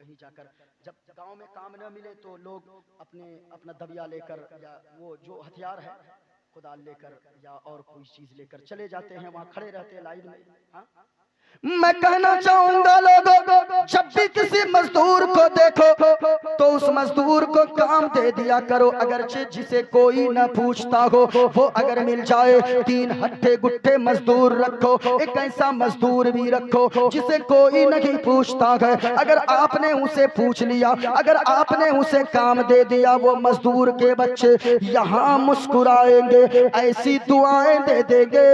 کہیں جا کر جب گاؤں میں کام نہ ملے تو لوگ اپنا دبیا لے کر یا وہ جو ہتھیار ہے کدال لے کر یا اور کوئی چیز لے کر چلے جاتے ہیں، وہاں کھڑے رہتے ہیں لائن میں. ہاں میں کہنا چاہوں گا لوگوں، جب بھی کسی مزدور کو دیکھو تو اس مزدور کو کام دے دیا کرو، اگرچہ جسے کوئی نہ پوچھتا ہو. وہ اگر مل جائے 3 ہٹھے گٹھے مزدور رکھو، ایک ایسا مزدور بھی رکھو جسے کوئی نہیں پوچھتا ہے. اگر آپ نے اسے پوچھ لیا، اگر آپ نے اسے کام دے دیا، وہ مزدور کے بچے یہاں مسکرائیں گے، ایسی دعائیں دے دیں گے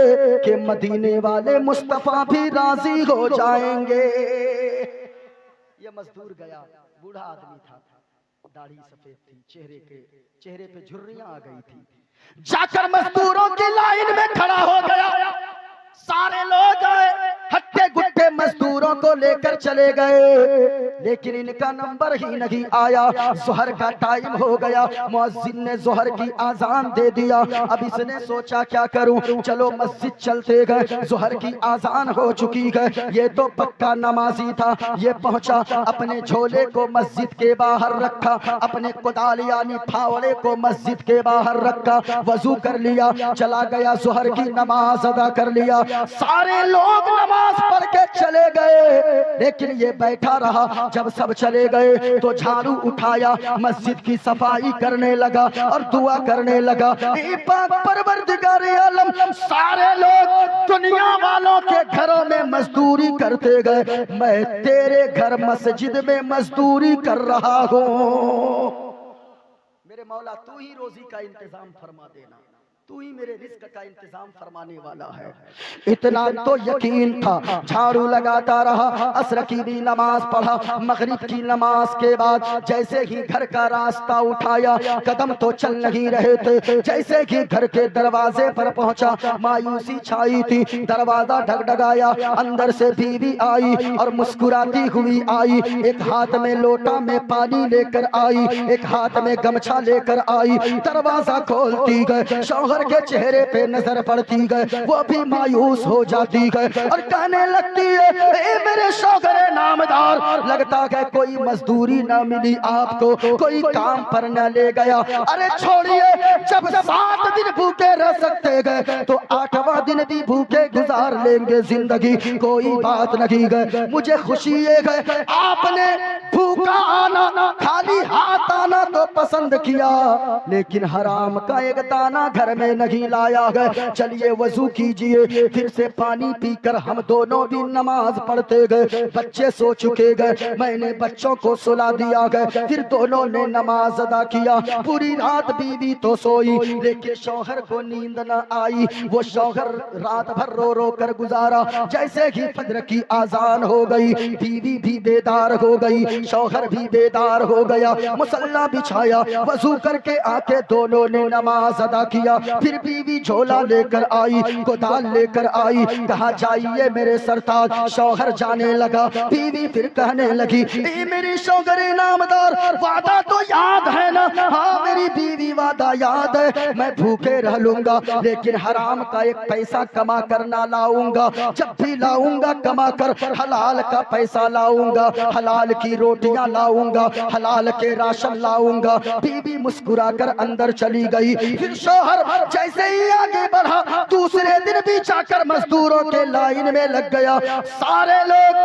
کہ مدینے والے مصطفیٰ بھی راضی ہو جائیں گے. یہ مزدور گیا، بوڑھا آدمی تھا، داڑھی سفید تھی، چہرے پہ جھریاں آ گئی تھی. جا کر مزدوروں کی لائن میں کھڑا ہو گیا. سارے لوگ آئے، ہٹے گٹے مزدوروں کو لے کر چلے گئے، لیکن ان کا نمبر ہی نہیں آیا. ظہر کا ٹائم ہو گیا، مؤذن نے ظہر کی آذان دے دیا. اب اس نے سوچا کیا کروں، چلو مسجد چلتے گئے. ظہر کی آذان ہو چکی ہے، یہ تو پکا نمازی تھا. یہ پہنچا، اپنے جھولے کو مسجد کے باہر رکھا، اپنے کدال یعنی پھاوڑے کو مسجد کے باہر رکھا، وضو کر لیا، چلا گیا ظہر کی نماز ادا کر لیا. سارے لوگ نماز پڑھ کے چلے گئے، لیکن یہ بیٹھا رہا. جب سب چلے گئے تو جھاڑو اٹھایا، مسجد کی صفائی کرنے لگا اور دعا کرنے لگا. اے پاک پروردگار عالم، سارے لوگ دنیا والوں کے گھروں میں مزدوری کرتے گئے، میں تیرے گھر مسجد میں مزدوری کر رہا ہوں. میرے مولا تو ہی روزی کا انتظام فرما دینا، تو ہی میرے رزق کا انتظام فرمانے والا ہے. اتنا تو یقین تھا. جھاڑو لگاتا رہا، عصر کی بھی نماز پڑھا، مغرب کی نماز کے بعد جیسے ہی گھر کا راستہ اٹھایا، قدم تو چل نہیں رہے تھے. جیسے ہی گھر کے دروازے پر پہنچا، مایوسی چھائی تھی. دروازہ ڈگڈگایا، اندر سے بیوی آئی اور مسکراتی ہوئی آئی. ایک ہاتھ میں لوٹا میں پانی لے کر آئی، ایک ہاتھ میں گمچھا لے کر آئی. دروازہ کھولتی گئے، شوہر کے چہرے پہ نظر پڑتی گئے، وہ بھی مایوس ہو جاتی گئے اور کہنے لگتی ہے، اے میرے شوہر نامدار، لگتا ہے کوئی مزدوری نہ ملی آپ کو، کوئی کام پر نہ لے گیا. ارے چھوڑیے، جب 7 دن بھوکے رہ سکتے گئے تو 8واں دن بھی بھوکے گزار لیں گے زندگی، کوئی بات نہیں گئے. مجھے خوشی یہ ہے آپ نے بھوکا آنا، خالی ہاتھ آنا تو پسند کیا، لیکن حرام کا ایک دانہ گھر میں نہیں لایا گئے. چلیے وضو کیجئے. پھر سے پانی پی کر ہم دونوں بھی نماز پڑھتے گئے. بچے سو چکے گئے، میں نے بچوں کو سلا دیا گئے. پھر دونوں نے نماز ادا کیا. پوری رات بیوی تو سوئی، لیکن شوہر کو نیند نہ آئی. وہ شوہر رات بھر رو رو کر گزارا. جیسے ہی فجر کی آذان ہو گئی، بیوی بھی بیدار ہو گئی، شوہر بھی بیدار ہو گیا. مصلی بچھایا، وضو کر کے آ کے دونوں نے نماز ادا کیا. پھر بیوی جھولا لے کر آئی، کدال لے کر آئی. کہا جائیے میرے سرتاج. شوہر جانے لگا، بیوی پھر کہنے لگی، اے میری شوہر نامدار، وعدہ تو یاد ہے نا؟ ہاں میری بیوی وعدہ یاد ہے، میں بھوکے رہ لوں گا، لیکن حرام کا ایک پیسہ کما کر نہ لاؤں گا. جب بھی لاؤں گا کما کر حلال کا پیسہ لاؤں گا، حلال کی روٹیاں لاؤں گا، حلال کے راشن لاؤں گا. بیوی مسکرا کر اندر چلی گئی. پھر شوہر جیسے ہی آگے بڑھا، دوسرے دن بھی جا کر مزدوروں کے لائن میں لگ گیا. سارے لوگ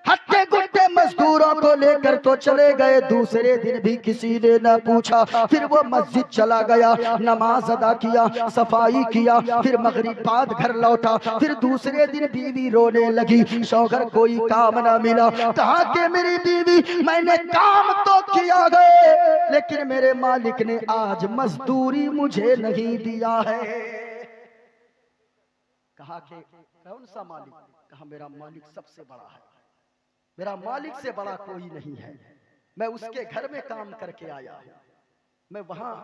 ہٹے گٹے مزدوروں کو لے کر تو چلے گئے، دوسرے دن بھی کسی نے نہ پوچھا. پھر وہ مسجد چلا گیا، نماز ادا کیا، صفائی کیا. پھر مغرب بعد گھر لوٹا. پھر دوسرے دن بیوی رونے لگی، شوہر کوئی کام نہ ملا. کہا کہ میری بیوی، میں نے کام تو کیا گئے، لیکن میرے مالک نے آج مزدوری مجھے نہیں دیا ہے. کہا کہ کون سا مالک؟ کہا میرا مالک سب سے بڑا ہے، میرا مالک سے بڑا کوئی نہیں ہے. میں اس کے گھر میں کام کر کے آیا ہوں، میں وہاں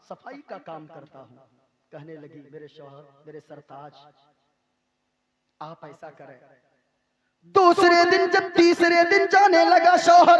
صفائی کا کام کرتا ہوں. کہنے لگی میرے شوہر، میرے سرتاج، آپ ایسا کریں. دوسرے دن جب تیسرے دن جانے لگا شوہر،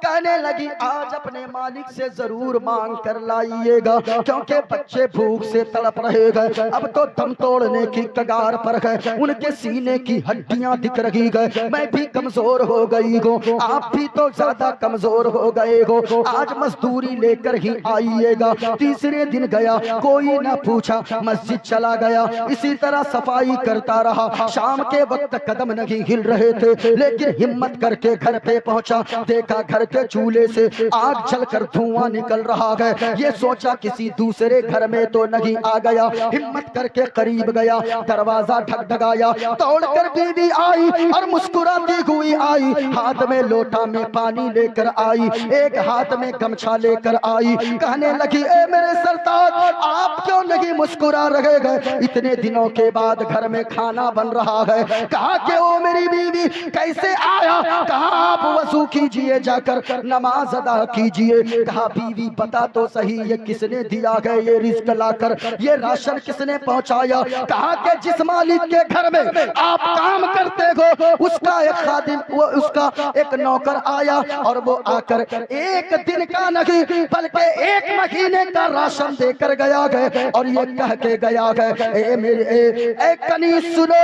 کہنے لگی آج اپنے مالک سے ضرور مانگ کر لائیے گا، کیونکہ بچے بھوک سے تڑپ رہے گئے، اب تو دم توڑنے کی کگار پر گئے، ان کے سینے کی ہڈیاں دکھ رہی گئے، میں بھی کمزور ہو گئی ہوں، آپ بھی تو زیادہ کمزور ہو گئے ہو، آج مزدوری لے کر ہی آئیے گا۔ تیسرے دن گیا، کوئی نہ پوچھا، مسجد چلا گیا، اسی طرح صفائی کرتا رہا، شام کے وقت قدم نہیں ہل رہے تھے، لیکن ہمت کر کے گھر پہ پہنچا، دیکھا گھر کے چولہے سے آگ جل کر دھواں نکل رہا ہے، یہ سوچا کسی دوسرے گھر میں تو نہیں آ گیا، ہمت کر کے قریب گیا، دروازہ ڈھگڈھگایا، دوڑ کر بیوی آئی اور مسکراتی ہوئی آئی، ہاتھ میں لوٹا میں پانی لے کر آئی، ایک ہاتھ میں گمچھا لے کر آئی، کہنے لگی اے میرے سرتاج آپ کیوں نہیں مسکرا رہے گئے، اتنے دنوں کے بعد گھر میں کھانا بن رہا ہے، کہا کہ او میری بیوی کیسے آیا، کہا آپ وضو کیجئے جا کر نماز ادا کیجئے، کہا بیوی بتا تو صحیح یہ کس نے دیا ہے یہ رزق لا کر، یہ راشن کس نے پہنچایا، کہا کہ جس مالک کے گھر میں آپ کام کرتے ہو اس کا ایک خادم اس کا ایک نوکر آیا اور وہ آ کر ایک دن کا نہیں بلکہ ایک مہینے کا راشن دے کر گیا گئے اور یہ کہہ کے گیا گئے اے میرے اے کنیز سنو،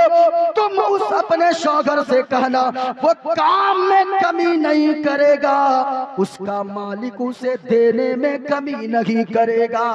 تم اس اپنے شوہر سے کہنا وہ کام میں کمی نہیں کرے گا، اس کا مالک اسے دینے میں کمی نہیں کرے گا۔